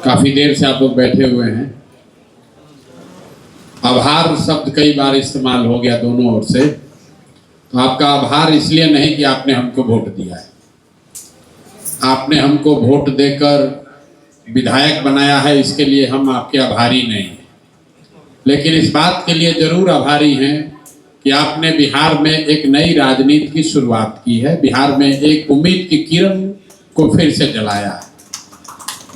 काफी देर से आप लोग बैठे हुए हैं। आभार शब्द कई बार इस्तेमाल हो गया दोनों ओर से। तो आपका आभार इसलिए नहीं कि आपने हमको वोट दिया है, आपने हमको वोट देकर विधायक बनाया है, इसके लिए हम आपके आभारी नहीं हैं। लेकिन इस बात के लिए जरूर आभारी हैं कि आपने बिहार में एक नई राजनीति की शुरुआत की है, बिहार में एक उम्मीद की किरण को फिर से जलाया है।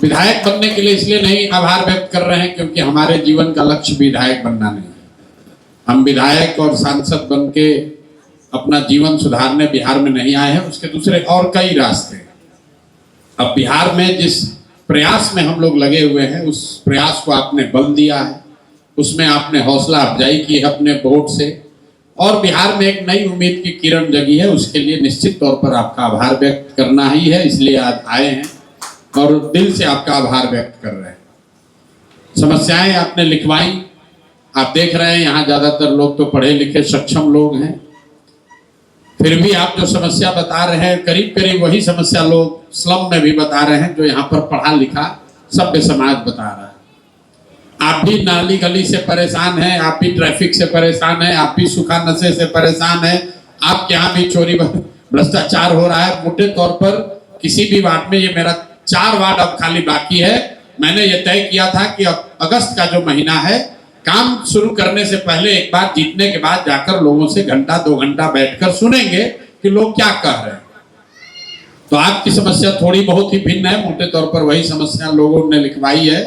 विधायक बनने के लिए इसलिए नहीं आभार व्यक्त कर रहे हैं क्योंकि हमारे जीवन का लक्ष्य विधायक बनना नहीं है। हम विधायक और सांसद बन के अपना जीवन सुधारने बिहार में नहीं आए हैं, उसके दूसरे और कई रास्ते हैं। अब बिहार में जिस प्रयास में हम लोग लगे हुए हैं उस प्रयास को आपने बल दिया है, उसमें आपने हौसला अफजाई की है अपने वोट से, और बिहार में एक नई उम्मीद की किरण जगी है। उसके लिए निश्चित तौर पर आपका आभार व्यक्त करना ही है, इसलिए आज आए हैं और दिल से आपका आभार व्यक्त कर रहे हैं। समस्याएं आपने लिखवाई, आप देख रहे हैं यहाँ ज्यादातर लोग तो पढ़े लिखे सक्षम लोग हैं, फिर भी आप जो समस्या बता रहे हैं करीब करीब वही समस्या लोग स्लम में भी बता रहे हैं जो यहाँ पर पढ़ा लिखा सभ्य समाज बता रहा है। आप भी नाली गली से परेशान हैं, आप भी ट्रैफिक से परेशान हैं, आप भी सूखा नशे से परेशान हैं, आपके यहाँ भी चोरी भ्रष्टाचार हो रहा है। मोटे तौर पर किसी भी वार्ड में, ये मेरा 4 वार्ड अब खाली बाकी है, मैंने ये तय किया था कि अगस्त का जो महीना है काम शुरू करने से पहले एक बार जीतने के बाद जाकर लोगों से घंटा 2 घंटा बैठकर सुनेंगे कि लोग क्या कह रहे हैं। तो आपकी समस्या थोड़ी बहुत ही भिन्न है, मोटे तौर पर वही समस्या लोगों ने लिखवाई है,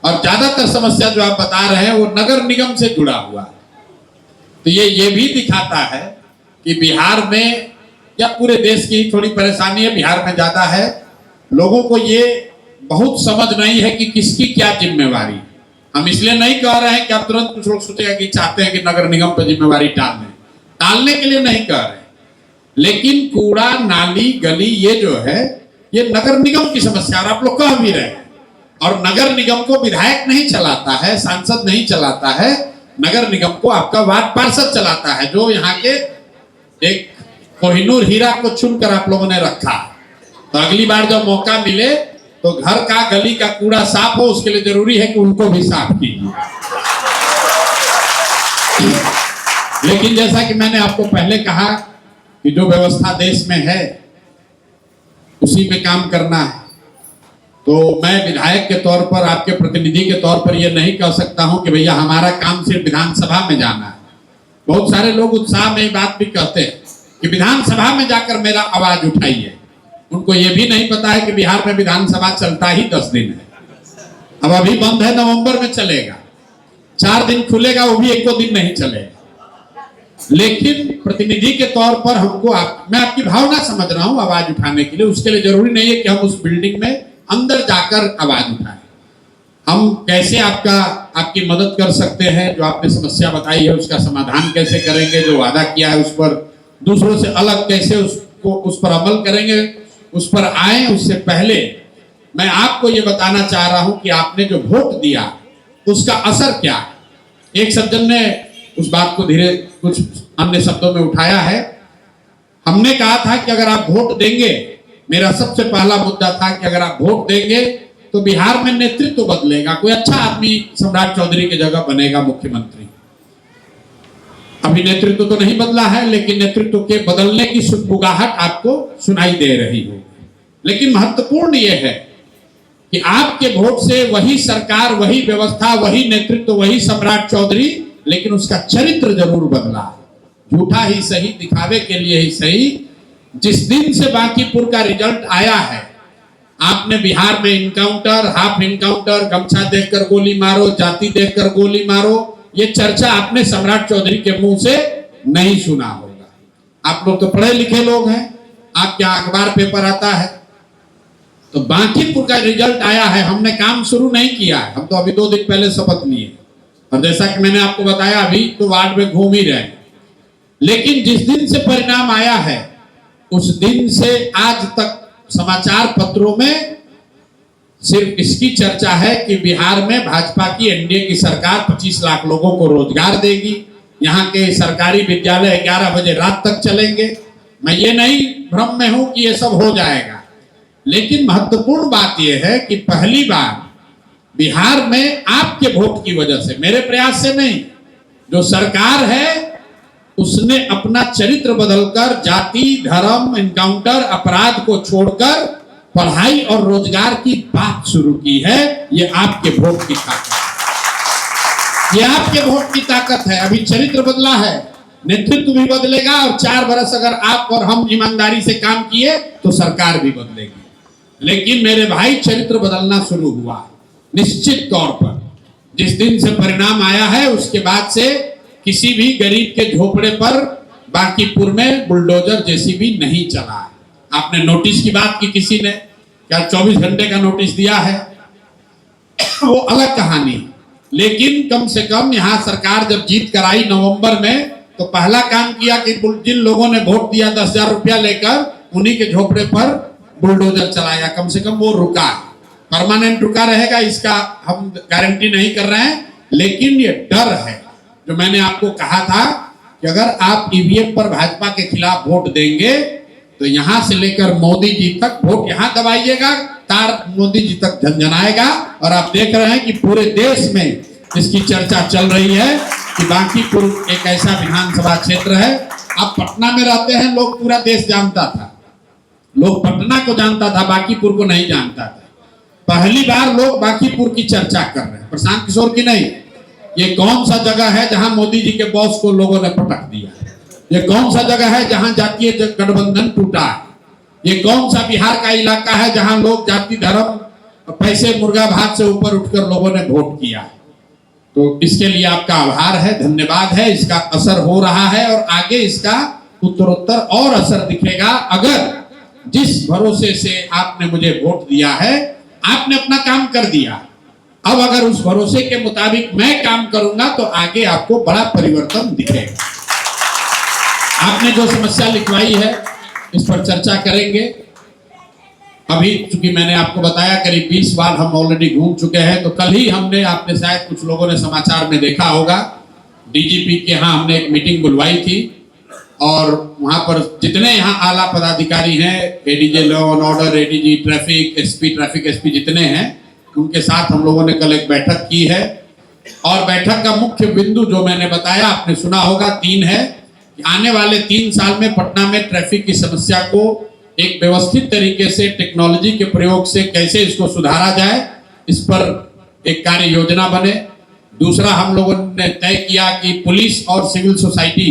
और ज्यादातर समस्या जो आप बता रहे हैं वो नगर निगम से जुड़ा हुआ है। तो ये भी दिखाता है कि बिहार में या पूरे देश की थोड़ी परेशानी है, बिहार में ज्यादा है। लोगों को ये बहुत समझ नहीं है कि किसकी क्या जिम्मेवारी। हम इसलिए नहीं कह रहे हैं कि आप तुरंत कुछ लोग सोचेगा कि चाहते हैं कि नगर निगम पर जिम्मेवारी टालने के लिए नहीं कह रहे, लेकिन कूड़ा नाली गली ये जो है ये नगर निगम की समस्या, और आप लोग कह भी रहे हैं। और नगर निगम को विधायक नहीं चलाता है, सांसद नहीं चलाता है, नगर निगम को आपका वार्ड पार्षद चलाता है, जो यहाँ के एक कोहिनूर हीरा को चुनकर आप लोगों ने रखा। तो अगली बार जब मौका मिले तो घर का गली का कूड़ा साफ हो, उसके लिए जरूरी है कि उनको भी साफ कीजिए। लेकिन जैसा कि मैंने आपको पहले कहा कि जो व्यवस्था देश में है उसी में काम करना है। तो मैं विधायक के तौर पर, आपके प्रतिनिधि के तौर पर यह नहीं कह सकता हूं कि भैया हमारा काम सिर्फ विधानसभा में जाना है। बहुत सारे लोग उत्साह में बात भी कहते हैं कि विधानसभा में जाकर मेरा आवाज उठाइए। उनको ये भी नहीं पता है कि बिहार में विधानसभा चलता ही 10 दिन है। अब अभी बंद है, नवंबर में चलेगा, 4 दिन खुलेगा, वो भी 1 दिन नहीं चलेगा। लेकिन प्रतिनिधि के तौर पर हमको मैं आपकी भावना समझ रहा हूं आवाज उठाने के लिए। उसके लिए जरूरी नहीं है कि हम उस बिल्डिंग में अंदर जाकर आवाज उठाएं। हम कैसे आपकी मदद कर सकते हैं, जो आपने समस्या बताई है उसका समाधान कैसे करेंगे, जो वादा किया है उस पर दूसरों से अलग कैसे उस पर अमल करेंगे, उस पर आए। उससे पहले मैं आपको ये बताना चाह रहा हूं कि आपने जो वोट दिया उसका असर क्या है। एक सज्जन ने उस बात को धीरे कुछ अन्य शब्दों में उठाया है। हमने कहा था कि अगर आप वोट देंगे, मेरा सबसे पहला मुद्दा था कि अगर आप वोट देंगे तो बिहार में नेतृत्व बदलेगा, कोई अच्छा आदमी सम्राट चौधरी की जगह बनेगा मुख्यमंत्री। अभी नेतृत्व तो नहीं बदला है, लेकिन नेतृत्व के बदलने की सुगबुगाहट आपको सुनाई दे रही है। लेकिन महत्वपूर्ण यह है कि आपके वोट से वही सरकार, वही व्यवस्था, वही नेतृत्व, वही सम्राट चौधरी, लेकिन उसका चरित्र जरूर बदला। झूठा ही सही, दिखावे के लिए ही सही। जिस दिन से बांकीपुर का रिजल्ट आया है, आपने बिहार में इनकाउंटर, हाफ इनकाउंटर, गमछा देखकर गोली मारो, जाति देखकर गोली मारो, ये चर्चा आपने सम्राट चौधरी के मुंह से नहीं सुना होगा। आप लोग तो पढ़े लिखे लोग हैं, आपके अखबार पेपर आता है। तो बांकीपुर का रिजल्ट आया है, हमने काम शुरू नहीं किया है, हम तो अभी 2 दिन पहले शपथ लिए, और जैसा कि मैंने आपको बताया अभी तो वार्ड में घूम ही रहे। लेकिन जिस दिन से परिणाम आया है उस दिन से आज तक समाचार पत्रों में सिर्फ इसकी चर्चा है कि बिहार में भाजपा की एनडीए की सरकार 25 लाख लोगों को रोजगार देगी, यहाँ के सरकारी विद्यालय 11 बजे रात तक चलेंगे। मैं ये नहीं भ्रम में हूं कि ये सब हो जाएगा, लेकिन महत्वपूर्ण बात यह है कि पहली बार बिहार में आपके वोट की वजह से, मेरे प्रयास से नहीं, जो सरकार है उसने अपना चरित्र बदलकर जाति, धर्म, इनकाउंटर, अपराध को छोड़कर पढ़ाई और रोजगार की बात शुरू की है। ये आपके वोट की ताकत है, ये आपके वोट की ताकत है। अभी चरित्र बदला है, नेतृत्व भी बदलेगा और 4 बरस अगर आप और हम ईमानदारी से काम किए तो सरकार भी बदलेगी। लेकिन मेरे भाई, चरित्र बदलना शुरू हुआ निश्चित तौर पर। जिस दिन से परिणाम आया है उसके बाद से किसी भी गरीब के झोपड़े पर बांकीपुर में बुलडोजर जेसीबी नहीं चला है। आपने नोटिस की बात की, किसी ने क्या 24 घंटे का नोटिस दिया है, वो अलग कहानी। लेकिन कम से कम यहाँ सरकार जब जीत कर आई नवंबर में, तो पहला काम किया कि जिन लोगों ने वोट दिया 10,000 रुपया लेकर, उन्हीं के झोपड़े पर बुलडोजर चलाया। कम से कम वो रुका, परमानेंट रुका रहेगा इसका हम गारंटी नहीं कर रहे हैं, लेकिन ये डर है जो मैंने आपको कहा था कि अगर आप ईवीएम पर भाजपा के खिलाफ वोट देंगे तो यहां से लेकर मोदी जी तक वोट यहां दबाइएगा, तार मोदी जी तक झंझनाएगा। और आप देख रहे हैं कि पूरे देश में इसकी चर्चा चल रही है कि बांकीपुर एक ऐसा विधानसभा क्षेत्र है। आप पटना में रहते हैं, लोग पूरा देश जानता था, लोग पटना को जानता था, बांकीपुर को नहीं जानता था। पहली बार लोग बांकीपुर की चर्चा कर रहे हैं, प्रशांत किशोर की नहीं। ये कौन सा जगह है जहां मोदी जी के बॉस को लोगों ने पटक दिया? ये कौन सा जगह है जहां जातीय गठबंधन टूटा है? ये कौन सा बिहार का इलाका है जहां लोग जाति, धर्म, पैसे, मुर्गा भात से ऊपर उठकर लोगों ने वोट किया? तो इसके लिए आपका आभार है, धन्यवाद है। इसका असर हो रहा है और आगे इसका उत्तरोत्तर और असर दिखेगा। अगर जिस भरोसे से आपने मुझे वोट दिया है, आपने अपना काम कर दिया, अब अगर उस भरोसे के मुताबिक मैं काम करूंगा तो आगे आपको बड़ा परिवर्तन दिखेगा। आपने जो समस्या लिखवाई है इस पर चर्चा करेंगे। अभी चूंकि मैंने आपको बताया करीब 20 बार हम ऑलरेडी घूम चुके हैं, तो कल ही हमने, आपने शायद कुछ लोगों ने समाचार में देखा होगा, डीजीपी के यहाँ हमने एक मीटिंग बुलवाई थी और वहां पर जितने यहाँ आला पदाधिकारी हैं, ADJ law and order, ADG traffic, SP traffic, SP जितने हैं, उनके साथ हम लोगों ने कल एक बैठक की है। और बैठक का मुख्य बिंदु जो मैंने बताया, आपने सुना होगा, 3 है कि आने वाले 3 साल में पटना में ट्रैफिक की समस्या को एक व्यवस्थित तरीके से टेक्नोलॉजी के प्रयोग से कैसे इसको सुधारा जाए, इस पर एक कार्य योजना बने। दूसरा, हम लोगों ने तय किया कि पुलिस और सिविल सोसाइटी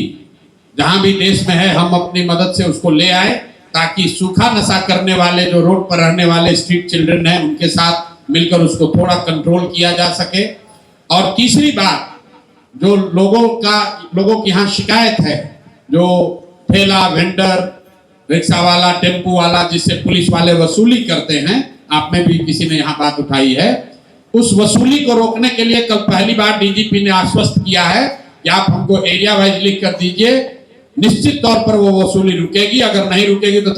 जहां भी देश में है, हम अपनी मदद से उसको ले आए ताकि सूखा नशा करने वाले जो रोड पर रहने वाले स्ट्रीट चिल्ड्रन हैं, उनके साथ मिलकर उसको थोड़ा कंट्रोल किया जा सके। और तीसरी बात, जो लोगों की यहाँ शिकायत है, जो ठेला, वेंडर, रिक्शा वाला, टेम्पू वाला, जिससे पुलिस वाले वसूली करते हैं, आप में भी किसी ने यहाँ बात उठाई है, उस वसूली को रोकने के लिए कल पहली बार डीजीपी ने आश्वस्त किया है कि आप हमको एरिया वाइज लिख कर दीजिए, निश्चित तौर पर वो वसूली रुकेगी। अगर नहीं रुकेगी तो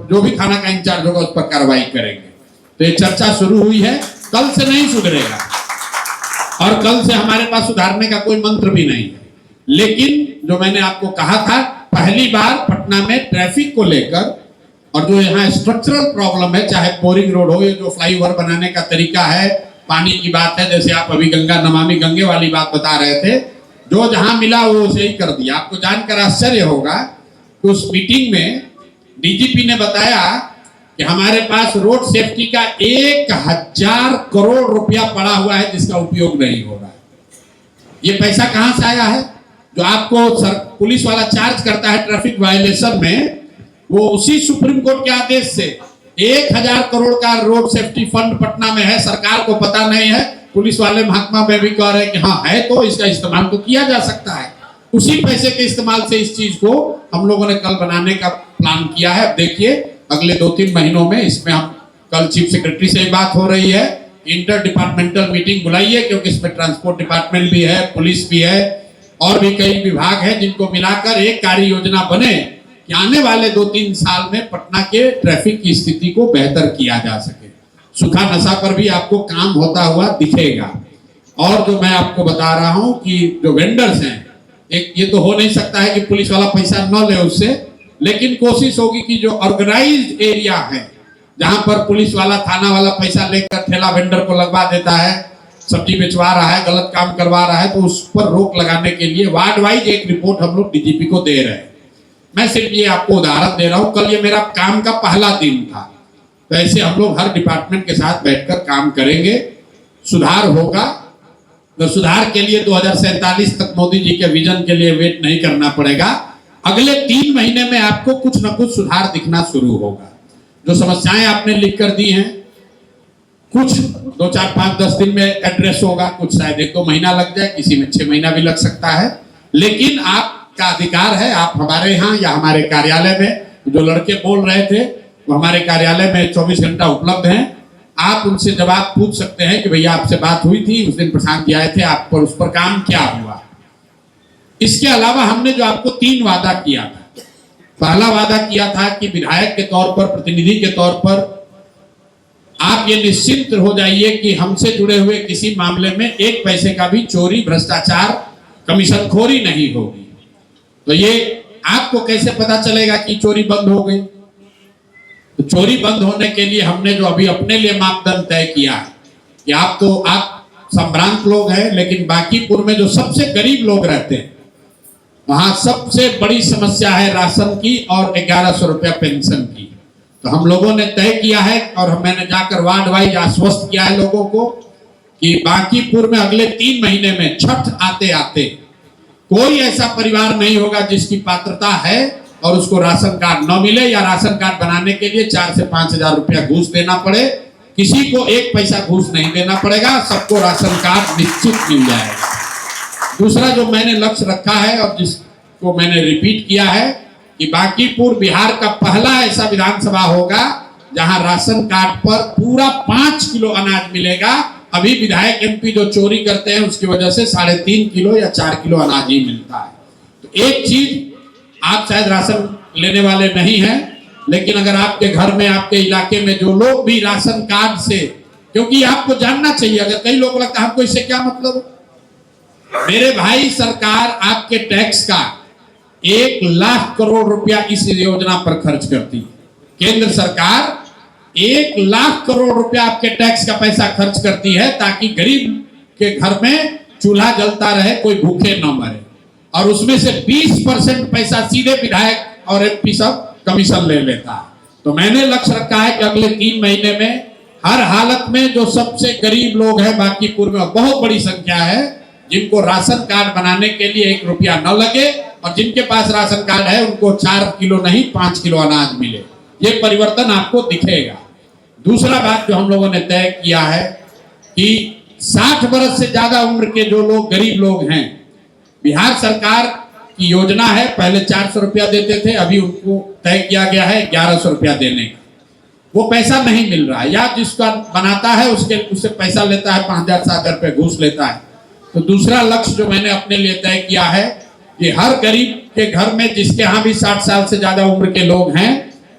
जो भी थाना का इंचार्ज होगा उस पर कार्रवाई करेंगे। तो ये चर्चा शुरू हुई है, कल से नहीं सुधरेगा और कल से हमारे पास सुधारने का कोई मंत्र भी नहीं है। लेकिन जो मैंने आपको कहा था, पहली बार पटना में ट्रैफिक को लेकर और जो यहाँ स्ट्रक्चरल प्रॉब्लम है, चाहे बोरिंग रोड हो, ये जो फ्लाईओवर बनाने का तरीका है, पानी की बात है, जैसे आप अभी गंगा नमामि गंगे वाली बात बता रहे थे, जो जहां मिला वो उसे ही कर दिया। आपको जानकर आश्चर्य होगा कि उस मीटिंग में डीजीपी ने बताया कि हमारे पास रोड सेफ्टी का 1000 करोड़ रुपया पड़ा हुआ है जिसका उपयोग नहीं हो रहा है। ये पैसा कहां से आया है? जो आपको पुलिस वाला चार्ज करता है ट्रैफिक वायलेशन में, वो उसी सुप्रीम कोर्ट के आदेश से 1000 करोड़ का रोड सेफ्टी फंड पटना में है। सरकार को पता नहीं है, पुलिस वाले महकमा में भी कह रहे हैं कि हाँ है, तो इसका इस्तेमाल तो किया जा सकता है। उसी पैसे के इस्तेमाल से इस चीज को हम लोगों ने कल बनाने का प्लान किया है। अब देखिए अगले 2-3 महीनों में इसमें हम, कल चीफ सेक्रेटरी से बात हो रही है, इंटर डिपार्टमेंटल मीटिंग बुलाइए, क्योंकि इसमें ट्रांसपोर्ट डिपार्टमेंट भी है, पुलिस भी है और भी कई विभाग है, जिनको मिलाकर एक कार्य योजना बने कि आने वाले 2-3 साल में पटना के ट्रैफिक की स्थिति को बेहतर किया जा सके। सूखा नशा पर भी आपको काम होता हुआ दिखेगा। और जो मैं आपको बता रहा हूं कि जो वेंडर्स हैं, एक ये तो हो नहीं सकता है कि पुलिस वाला पैसा न ले उससे, लेकिन कोशिश होगी कि जो ऑर्गेनाइज्ड एरिया है, जहां पर पुलिस वाला थाना वाला पैसा लेकर ठेला वेंडर को लगवा देता है, सब्जी बेचवा रहा है, गलत काम करवा रहा है, तो उस पर रोक लगाने के लिए वार्ड वाइज एक रिपोर्ट हम लोग डीजीपी को दे रहे हैं। मैं सिर्फ ये आपको उदाहरण दे रहा हूं, कल ये मेरा काम का पहला दिन था। तो ऐसे हम लोग हर डिपार्टमेंट के साथ बैठकर काम करेंगे, सुधार होगा। तो सुधार के लिए 2047 तक मोदी जी के विजन के लिए वेट नहीं करना पड़ेगा। अगले 3 महीने में आपको कुछ न कुछ सुधार दिखना शुरू होगा। जो समस्याएं आपने लिख कर दी हैं, कुछ 2, 4, 5, 10 दिन में एड्रेस होगा, कुछ शायद 1-2 महीना लग जाए, किसी में 6 महीना भी लग सकता है। लेकिन आपका अधिकार है, आप हमारे यहाँ या हमारे कार्यालय में, जो लड़के बोल रहे थे वो हमारे कार्यालय में 24 घंटा उपलब्ध हैं। आप उनसे जवाब पूछ सकते हैं कि भैया आपसे बात हुई थी, उस दिन प्रशांत जी आए थे, आप पर उस पर काम क्या हुआ। इसके अलावा हमने जो आपको 3 वादा किया था, पहला वादा किया था कि विधायक के तौर पर, प्रतिनिधि के तौर पर आप ये निश्चिंत हो जाइए कि हमसे जुड़े हुए किसी मामले में 1 पैसे का भी चोरी, भ्रष्टाचार, कमीशनखोरी नहीं होगी। तो ये आपको कैसे पता चलेगा कि चोरी बंद हो गई? तो चोरी बंद होने के लिए हमने जो अभी अपने लिए मापदंड तय किया है कि आप संभ्रांत लोग हैं, लेकिन बांकीपुर में जो सबसे गरीब लोग रहते हैं वहां सबसे बड़ी समस्या है राशन की और 1100 रुपया पेंशन की। तो हम लोगों ने तय किया है और मैंने जाकर वार्ड वाइज आश्वस्त किया है लोगों को कि बांकीपुर में अगले 3 महीने में छठ आते आते कोई ऐसा परिवार नहीं होगा जिसकी पात्रता है और उसको राशन कार्ड न मिले या राशन कार्ड बनाने के लिए 4 से 5 हजार रुपया घूस देना पड़े। किसी को 1 पैसा घूस नहीं देना पड़ेगा, सबको राशन कार्ड निश्चित मिल जाएगा। दूसरा जो मैंने लक्ष्य रखा है और जिसको मैंने रिपीट किया है कि बांकीपुर बिहार का पहला ऐसा विधानसभा होगा जहां राशन कार्ड पर पूरा 5 किलो अनाज मिलेगा। अभी विधायक एमपी जो चोरी करते हैं उसकी वजह से 3.5 किलो या 4 किलो अनाज ही मिलता है। तो एक चीज, आप शायद राशन लेने वाले नहीं हैं, लेकिन अगर आपके घर में, आपके इलाके में जो लोग भी राशन कार्ड से, क्योंकि आपको जानना चाहिए, अगर कई लोग लगता है हमको इससे क्या मतलब, मेरे भाई सरकार आपके टैक्स का 1 लाख करोड़ रुपया इस योजना पर खर्च करती है। केंद्र सरकार 1 लाख करोड़ रुपया आपके टैक्स का पैसा खर्च करती है ताकि गरीब के घर में चूल्हा जलता रहे, कोई भूखे न मरे। और उसमें से 20% पैसा सीधे विधायक और एमपी सब कमीशन ले लेता है। तो मैंने लक्ष्य रखा है कि अगले 3 महीने में हर हालत में जो सबसे गरीब लोग हैं बांकीपुर में, बहुत बड़ी संख्या है, जिनको राशन कार्ड बनाने के लिए 1 रुपया न लगे और जिनके पास राशन कार्ड है उनको 4 किलो नहीं 5 किलो अनाज मिले। ये परिवर्तन आपको दिखेगा। दूसरा बात जो हम लोगों ने तय किया है कि 60 वर्ष से ज्यादा उम्र के जो लोग गरीब लोग हैं, बिहार सरकार की योजना है, पहले 400 रुपया देते थे, अभी उनको तय किया गया है 1100 रुपया देने का। वो पैसा नहीं मिल रहा है, या जिसका बनाता है उससे पैसा लेता है, 5,000-7,000 रुपये घूस लेता है। तो दूसरा लक्ष्य जो मैंने अपने लिए तय किया है कि हर गरीब के घर में जिसके यहाँ भी 60 साल से ज्यादा उम्र के लोग हैं,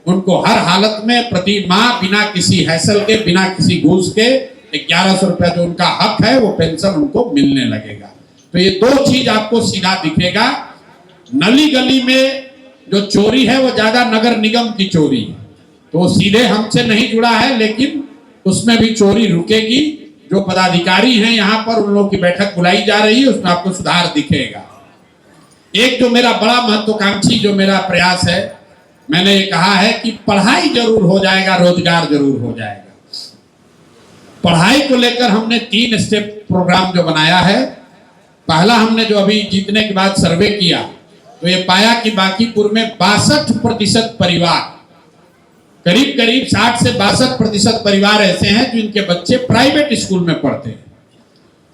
उनको हर हालत में प्रति माह बिना किसी हैसल के, बिना किसी घूस के 1100 रुपया जो उनका हक है वो पेंशन उनको मिलने लगेगा। तो ये 2 चीज आपको सीधा दिखेगा। नली गली में जो चोरी है वो ज्यादा नगर निगम की चोरी है, तो सीधे हमसे नहीं जुड़ा है, लेकिन उसमें भी चोरी रुकेगी। जो पदाधिकारी हैं यहाँ पर, उन लोगों की बैठक बुलाई जा रही है, उसमें आपको सुधार दिखेगा। एक जो मेरा बड़ा महत्वाकांक्षी जो मेरा प्रयास है, मैंने ये कहा है कि पढ़ाई जरूर हो जाएगा, रोजगार जरूर हो जाएगा। पढ़ाई को लेकर हमने 3 स्टेप प्रोग्राम जो बनाया है। पहला, हमने जो अभी जीतने के बाद सर्वे किया तो ये पाया कि बांकीपुर में 62% परिवार, करीब करीब 60 से 62% परिवार ऐसे हैं जिनके बच्चे प्राइवेट स्कूल में पढ़ते हैं।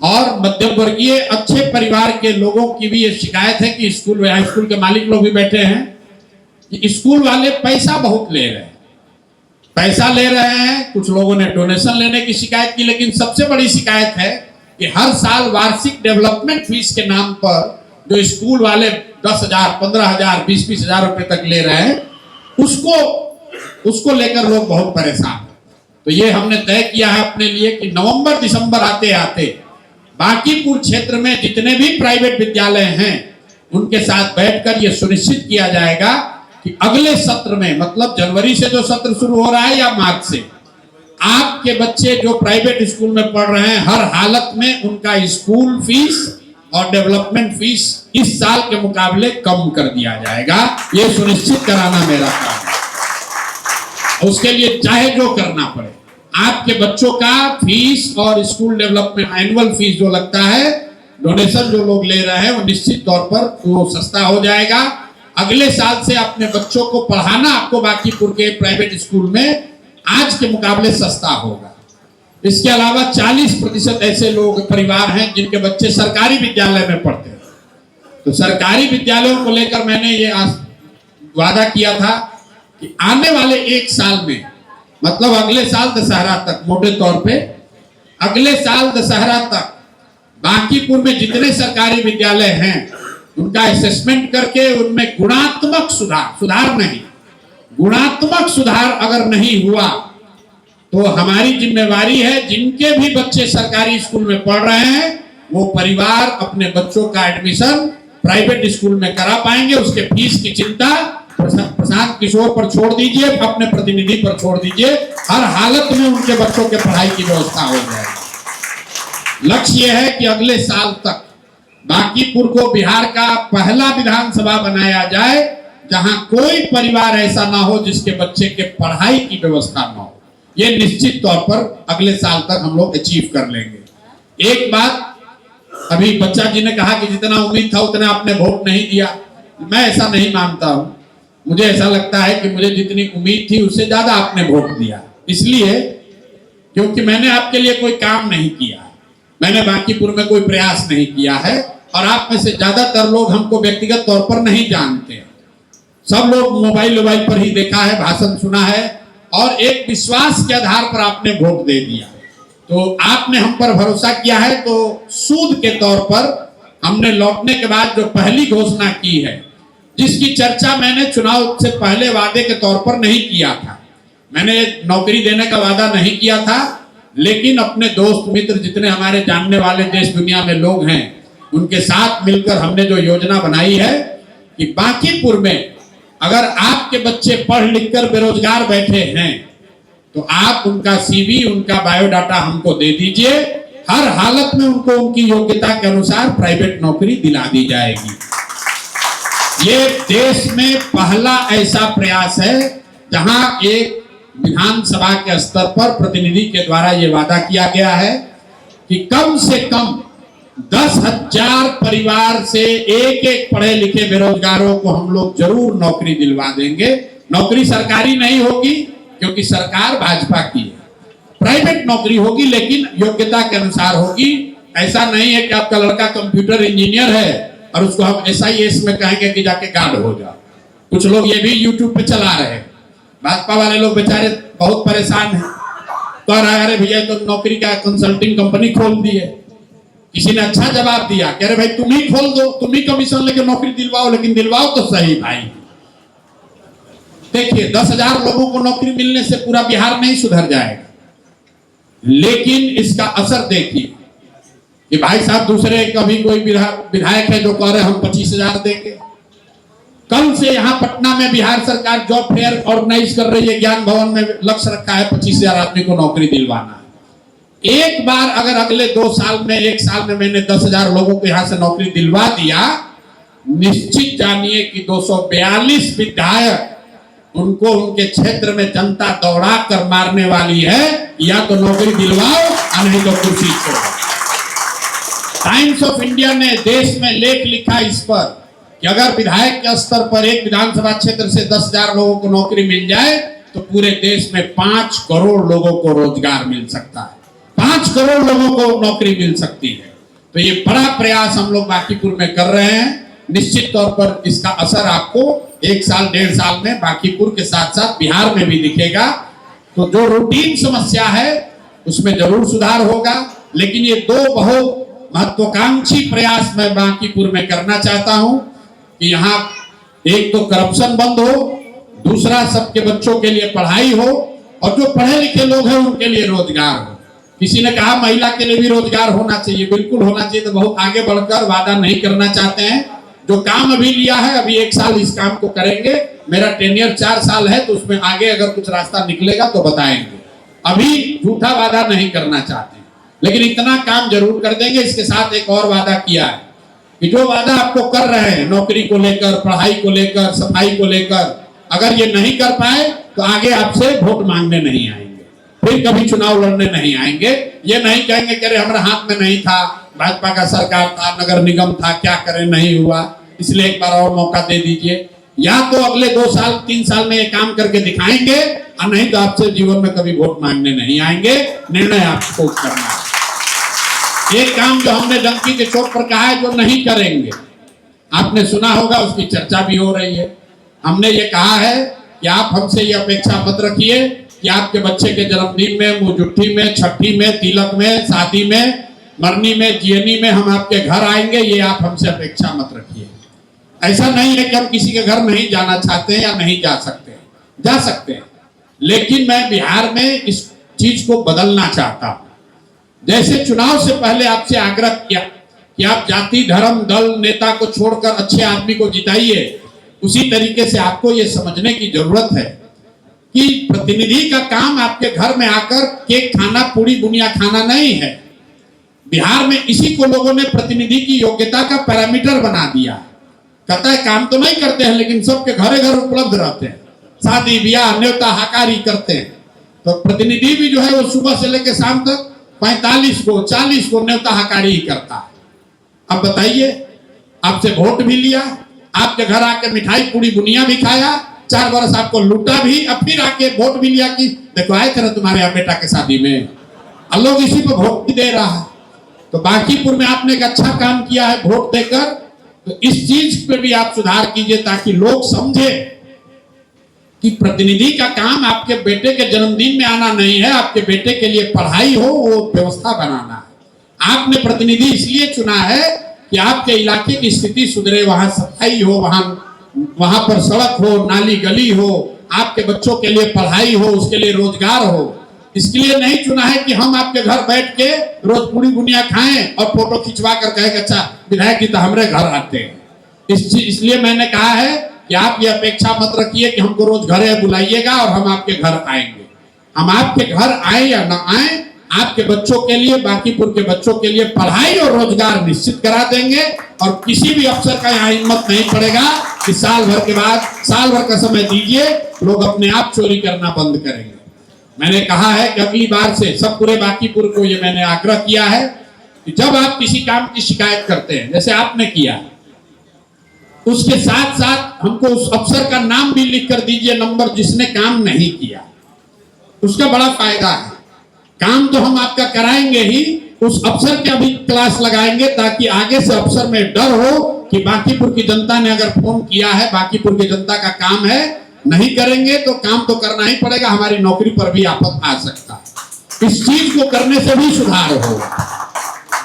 और मध्यम वर्गीय अच्छे परिवार के लोगों की भी ये शिकायत है कि स्कूल के मालिक लोग भी बैठे हैं कि स्कूल वाले पैसा बहुत ले रहे हैं, पैसा ले रहे हैं। कुछ लोगों ने डोनेशन लेने की शिकायत की, लेकिन सबसे बड़ी शिकायत है कि हर साल वार्षिक डेवलपमेंट फीस के नाम पर जो स्कूल वाले 10,000, 15,000, 20-20 हजार रुपए तक ले रहे हैं, उसको लेकर लोग बहुत परेशान हैं। तो ये हमने तय किया है अपने लिए कि नवंबर दिसंबर आते आते बांकीपुर क्षेत्र में जितने भी प्राइवेट विद्यालय हैं उनके साथ बैठकर ये सुनिश्चित किया जाएगा कि अगले सत्र में, मतलब जनवरी से जो सत्र शुरू हो रहा है या मार्च से, आपके बच्चे जो प्राइवेट स्कूल में पढ़ रहे हैं हर हालत में उनका स्कूल फीस और डेवलपमेंट फीस इस साल के मुकाबले कम कर दिया जाएगा। ये सुनिश्चित कराना मेरा काम है। उसके लिए चाहे जो करना पड़े, आपके बच्चों का फीस और स्कूल डेवलपमेंट एनुअल फीस जो लगता है, डोनेशन जो लोग ले रहे हैं, वो निश्चित तौर पर वो सस्ता हो जाएगा। अगले साल से अपने बच्चों को पढ़ाना आपको बांकीपुर के प्राइवेट स्कूल में आज के मुकाबले सस्ता होगा। इसके अलावा 40% ऐसे लोग परिवार हैं जिनके बच्चे सरकारी विद्यालय में पढ़ते हैं। तो सरकारी विद्यालयों को लेकर मैंने ये वादा किया था कि आने वाले एक साल में, मतलब अगले साल दशहरा तक, मोटे तौर पे अगले साल दशहरा तक बांकीपुर में जितने सरकारी विद्यालय हैं उनका असेसमेंट करके उनमें गुणात्मक सुधार नहीं, गुणात्मक सुधार अगर नहीं हुआ तो हमारी जिम्मेवारी है, जिनके भी बच्चे सरकारी स्कूल में पढ़ रहे हैं वो परिवार अपने बच्चों का एडमिशन प्राइवेट स्कूल में करा पाएंगे। उसके फीस की चिंता प्रशांत किशोर पर छोड़ दीजिए, अपने प्रतिनिधि पर छोड़ दीजिए। हर हालत में उनके बच्चों के पढ़ाई की व्यवस्था हो जाएगी। लक्ष्य यह है कि अगले साल तक बांकीपुर को बिहार का पहला विधानसभा बनाया जाए जहां कोई परिवार ऐसा ना हो जिसके बच्चे के पढ़ाई की व्यवस्था ना हो। ये निश्चित तौर पर अगले साल तक हम लोग अचीव कर लेंगे। एक बात, अभी बच्चा जी ने कहा कि जितना उम्मीद था उतना आपने वोट नहीं दिया। मैं ऐसा नहीं मानता हूं। मुझे ऐसा लगता है कि मुझे जितनी उम्मीद थी उससे ज्यादा आपने वोट दिया, इसलिए क्योंकि मैंने आपके लिए कोई काम नहीं किया, मैंने बांकीपुर में कोई प्रयास नहीं किया है। और आप में से ज्यादातर लोग हमको व्यक्तिगत तौर पर नहीं जानते। सब लोग मोबाइल पर ही देखा है, भाषण सुना है और एक विश्वास के आधार पर आपने वोट दे दिया। तो आपने हम पर भरोसा किया है, तो सूद के तौर पर हमने लौटने के बाद जो पहली घोषणा की है, जिसकी चर्चा मैंने चुनाव से पहले वादे के तौर पर नहीं किया था, मैंने नौकरी देने का वादा नहीं किया था, लेकिन अपने दोस्त मित्र जितने हमारे जानने वाले देश दुनिया में लोग हैं उनके साथ मिलकर हमने जो योजना बनाई है कि बांकीपुर में अगर आपके बच्चे पढ़ लिख कर बेरोजगार बैठे हैं तो आप उनका सीवी, उनका बायोडाटा हमको दे दीजिए। हर हालत में उनको उनकी योग्यता के अनुसार प्राइवेट नौकरी दिला दी जाएगी। ये देश में पहला ऐसा प्रयास है जहां एक विधानसभा के स्तर पर प्रतिनिधि के द्वारा ये वादा किया गया है कि कम से कम 10,000 परिवार से एक पढ़े लिखे बेरोजगारों को हम लोग जरूर नौकरी दिलवा देंगे। नौकरी सरकारी नहीं होगी क्योंकि सरकार भाजपा की है, प्राइवेट नौकरी होगी लेकिन योग्यता के अनुसार होगी। ऐसा नहीं है कि आपका लड़का कंप्यूटर इंजीनियर है और उसको हम SIS में कहेंगे कि जाके गार्ड हो जाओ। कुछ लोग ये भी यूट्यूब पे चला रहे हैं। भाजपा वाले लोग बेचारे बहुत परेशान हैं, कह रहे अरे भैया तो नौकरी का कंसल्टिंग कंपनी खोल दी है। किसी ने अच्छा जवाब दिया, कह रहे भाई तुम ही खोल दो, तुम ही कमीशन लेकर नौकरी दिलवाओ, लेकिन दिलवाओ तो सही भाई। देखिए 10,000 लोगों को नौकरी मिलने से पूरा बिहार नहीं सुधर जाएगा, लेकिन इसका असर देखिए कि भाई साहब दूसरे कभी कोई विधायक है जो कह रहे हम 25,000 देंगे। कल से यहाँ पटना में बिहार सरकार जॉब फेयर ऑर्गेनाइज कर रही है, ज्ञान भवन में लक्ष्य रखा है 25,000 आदमी को नौकरी दिलवाना है। एक बार अगर अगले 2 साल में, 1 साल में मैंने 10,000 लोगों को यहाँ से नौकरी दिलवा दिया, निश्चित जानिए कि 242 विधायक उनको उनके क्षेत्र में जनता दौड़ा कर मारने वाली है। या तो नौकरी दिलवाओ या नहीं तो कुर्सी छोड़ो। टाइम्स ऑफ इंडिया ने देश में लेख लिखा इस पर कि अगर विधायक के स्तर पर एक विधानसभा क्षेत्र से 10,000 लोगों को नौकरी मिल जाए तो पूरे देश में 5 करोड़ लोगों को रोजगार मिल सकता है, 5 करोड़ लोगों को नौकरी मिल सकती है। तो ये बड़ा प्रयास हम लोग बांकीपुर में कर रहे हैं। निश्चित तौर पर इसका असर आपको 1 साल 1.5 साल में बांकीपुर के साथ साथ बिहार में भी दिखेगा। तो जो रूटीन समस्या है उसमें जरूर सुधार होगा, लेकिन ये 2 बहुत महत्वाकांक्षी प्रयास मैं बांकीपुर में करना चाहता हूं कि यहाँ एक तो करप्शन बंद हो, दूसरा सबके बच्चों के लिए पढ़ाई हो और जो पढ़े लिखे लोग हैं उनके लिए रोजगार हो। किसी ने कहा महिला के लिए भी रोजगार होना चाहिए, बिल्कुल होना चाहिए। तो बहुत आगे बढ़कर वादा नहीं करना चाहते हैं। जो काम अभी लिया है, अभी 1 साल इस काम को करेंगे मेरा टेन्योर 4 साल है, तो उसमें आगे अगर कुछ रास्ता निकलेगा तो बताएंगे। अभी झूठा वादा नहीं करना चाहते, लेकिन इतना काम जरूर कर देंगे। इसके साथ एक और वादा किया है कि जो वादा आपको कर रहे हैं नौकरी को लेकर, पढ़ाई को लेकर, सफाई को लेकर, अगर ये नहीं कर पाए तो आगे आपसे वोट मांगने नहीं आएंगे, फिर कभी चुनाव लड़ने नहीं आएंगे। ये नहीं कहेंगे कि अरे हमारे हाथ में नहीं था, भाजपा का सरकार था, नगर निगम था, क्या करें, नहीं हुआ, इसलिए एक बार और मौका दे दीजिए। या तो अगले 2 साल 3 साल में ये काम करके दिखाएंगे, और नहीं तो आपसे जीवन में कभी वोट मांगने नहीं आएंगे। निर्णय आपको करना है। एक काम जो हमने डंकी के चोट पर कहा है, जो नहीं करेंगे, आपने सुना होगा, उसकी चर्चा भी हो रही है। हमने ये कहा है कि आप हमसे ये अपेक्षा मत रखिए कि आपके बच्चे के जन्मदिन में, मुजुट्ठी में, छठी में, तिलक में, शादी में, मरनी में, जीएनी में हम आपके घर आएंगे, ये आप हमसे अपेक्षा मत रखिए। ऐसा नहीं है कि हम किसी के घर नहीं जाना चाहते हैं या नहीं जा सकते हैं, जा सकते हैं, लेकिन मैं बिहार में इस चीज को बदलना चाहता हूं। जैसे चुनाव से पहले आपसे आग्रह किया कि आप जाति, धर्म, दल, नेता को छोड़कर अच्छे आदमी को जिताइए, उसी तरीके से आपको ये समझने की जरूरत है कि प्रतिनिधि का काम आपके घर में आकर केक खाना, पूरी बुनिया खाना नहीं है। बिहार में इसी को लोगों ने प्रतिनिधि की योग्यता का पैरामीटर बना दिया। कहता है काम तो नहीं करते हैं, लेकिन सबके घरे घर उपलब्ध रहते हैं, शादी ब्याह न्योता हकारी करते हैं। तो प्रतिनिधि भी जो है वो सुबह से लेकर शाम तक 45 को 40 को न्योता हकारी ही करता है। अब बताइए, आपसे वोट भी लिया, आपके घर आके मिठाई पूरी बुनिया भी खाया, 4 बरस आपको लूटा भी, अब फिर आके वोट भी लिया कि देखो आए थे ना तुम्हारे यहाँ बेटा के शादी में, और लोग इसी पर वोट भी दे रहा है। तो बांकीपुर में आपने एक अच्छा काम किया है वोट देकर, तो इस चीज पे भी आप सुधार कीजिए ताकि लोग समझे कि प्रतिनिधि का काम आपके बेटे के जन्मदिन में आना नहीं है, आपके बेटे के लिए पढ़ाई हो वो व्यवस्था बनाना है। आपने प्रतिनिधि इसलिए चुना है कि आपके इलाके की स्थिति सुधरे, वहां सफाई हो, वहां पर सड़क हो, नाली गली हो, आपके बच्चों के लिए पढ़ाई हो, उसके लिए रोजगार हो। इसके लिए नहीं चुना है कि हम आपके घर बैठ के रोज पूरी बुनिया खाएं और फोटो खिंचवा कर कहे कि अच्छा विधायक जी तो हमारे घर आते हैं। इसलिए मैंने कहा है कि आप ये अपेक्षा मत रखिए कि हमको रोज घरे बुलाइएगा और हम आपके घर आएंगे। हम आपके घर आए या ना आए, आपके बच्चों के लिए, बांकीपुर के बच्चों के लिए पढ़ाई और रोजगार निश्चित करा देंगे। और किसी भी अफसर का यहाँ हिम्मत नहीं पड़ेगा कि साल भर के बाद, साल भर का समय दीजिए, लोग अपने आप चोरी करना बंद करेंगे। मैंने कहा है कि अगली बार से सब पूरे बांकीपुर को ये मैंने आग्रह किया है कि जब आप किसी काम की शिकायत करते हैं, जैसे आपने किया, उसके साथ साथ हमको उस अफसर का नाम भी लिख कर दीजिए, नंबर, जिसने काम नहीं किया। उसका बड़ा फायदा है। काम तो हम आपका कराएंगे ही, उस अफसर का भी क्लास लगाएंगे ताकि आगे से अफसर में डर हो कि बांकीपुर की जनता ने अगर फोन किया है, बांकीपुर की जनता का काम है, नहीं करेंगे तो काम तो करना ही पड़ेगा, हमारी नौकरी पर भी आफत आ सकता है। इस चीज को करने से भी सुधार होगा।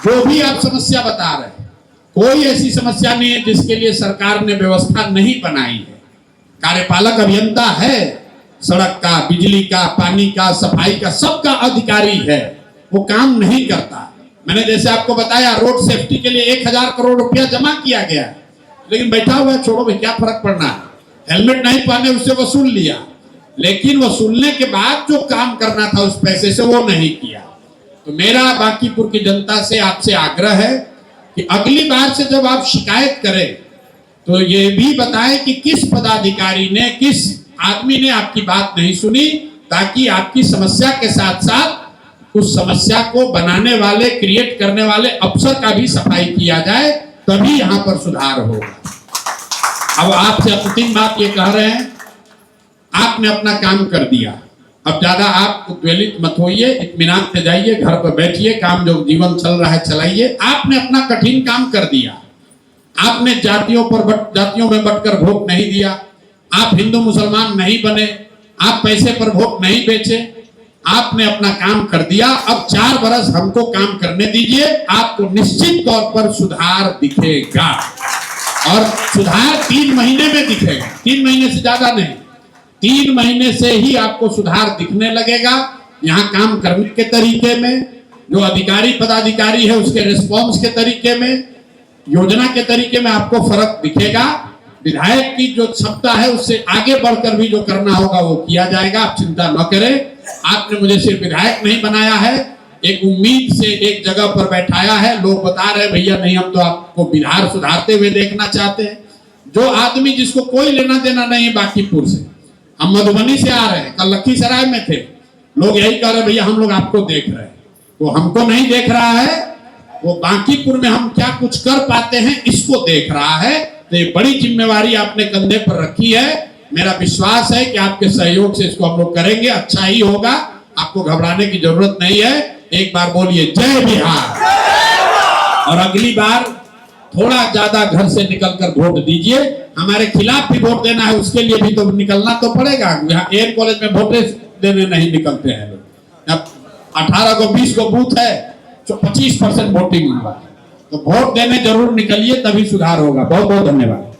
जो भी आप समस्या बता रहे हैं, कोई ऐसी समस्या नहीं है जिसके लिए सरकार ने व्यवस्था नहीं बनाई है। कार्यपालक अभियंता है, सड़क का, बिजली का, पानी का, सफाई का, सबका अधिकारी है, वो काम नहीं करता। मैंने जैसे आपको बताया, रोड सेफ्टी के लिए 1000 करोड़ रुपया जमा किया गया, लेकिन बैठा हुआ है, छोड़ो भाई क्या फर्क पड़ना है, हेलमेट नहीं पहने उससे वसूल लिया, लेकिन वसूलने के बाद जो काम करना था उस पैसे से वो नहीं किया। तो मेरा बांकीपुर की जनता से आपसे आग्रह है कि अगली बार से जब आप शिकायत करें तो ये भी बताएं कि किस पदाधिकारी ने, किस आदमी ने आपकी बात नहीं सुनी, ताकि आपकी समस्या के साथ साथ उस समस्या को बनाने वाले, क्रिएट करने वाले अफसर का भी सफाई किया जाए, तभी यहां पर सुधार होगा। अब आपसे अंतिम बात ये कह रहे हैं, आपने अपना काम कर दिया, अब ज्यादा आप उद्वेलित मत होइए, इत्मीनान से जाइए, घर पर बैठिए, काम जो जीवन चल रहा है चलाइए। आपने अपना कठिन काम कर दिया, आपने जातियों में बंटकर वोट नहीं दिया, आप हिंदू मुसलमान नहीं बने, आप पैसे पर वोट नहीं बेचे, आपने अपना काम कर दिया। अब 4 बरस हमको काम करने दीजिए, आपको निश्चित तौर पर सुधार दिखेगा, और सुधार 3 महीने में दिखेगा, 3 महीने से ज्यादा नहीं, 3 महीने से ही आपको सुधार दिखने लगेगा। यहाँ काम करने के तरीके में, जो अधिकारी पदाधिकारी है उसके रिस्पॉन्स के तरीके में, योजना के तरीके में आपको फर्क दिखेगा। विधायक की जो क्षमता है उससे आगे बढ़कर भी जो करना होगा वो किया जाएगा, आप चिंता न करें। आपने मुझे सिर्फ विधायक नहीं बनाया है, एक उम्मीद से एक जगह पर बैठाया है। लोग बता रहे भैया नहीं, हम तो आपको बिहार सुधारते हुए देखना चाहते हैं। जो आदमी जिसको कोई लेना देना नहीं है बांकीपुर से, हम मधुबनी से आ रहे हैं, कल लखीसराय में थे, लोग यही कह रहे भैया हम लोग आपको देख रहे हैं। वो हमको नहीं देख रहा है, वो बांकीपुर में हम क्या कुछ कर पाते हैं इसको देख रहा है। तो ये बड़ी जिम्मेवारी आपने कंधे पर रखी है। मेरा विश्वास है कि आपके सहयोग से इसको हम लोग करेंगे, अच्छा ही होगा, आपको घबराने की जरूरत नहीं है। एक बार बोलिए जय बिहार। और अगली बार थोड़ा ज्यादा घर से निकलकर वोट दीजिए। हमारे खिलाफ भी वोट देना है, उसके लिए भी तो निकलना तो पड़ेगा। यहाँ एयर कॉलेज में वोट देने नहीं निकलते हैं लोग। अब 18 को 20 को बूथ है, 25% वोटिंग हुआ, तो वोट देने जरूर निकलिए, तभी सुधार होगा। बहुत बहुत धन्यवाद।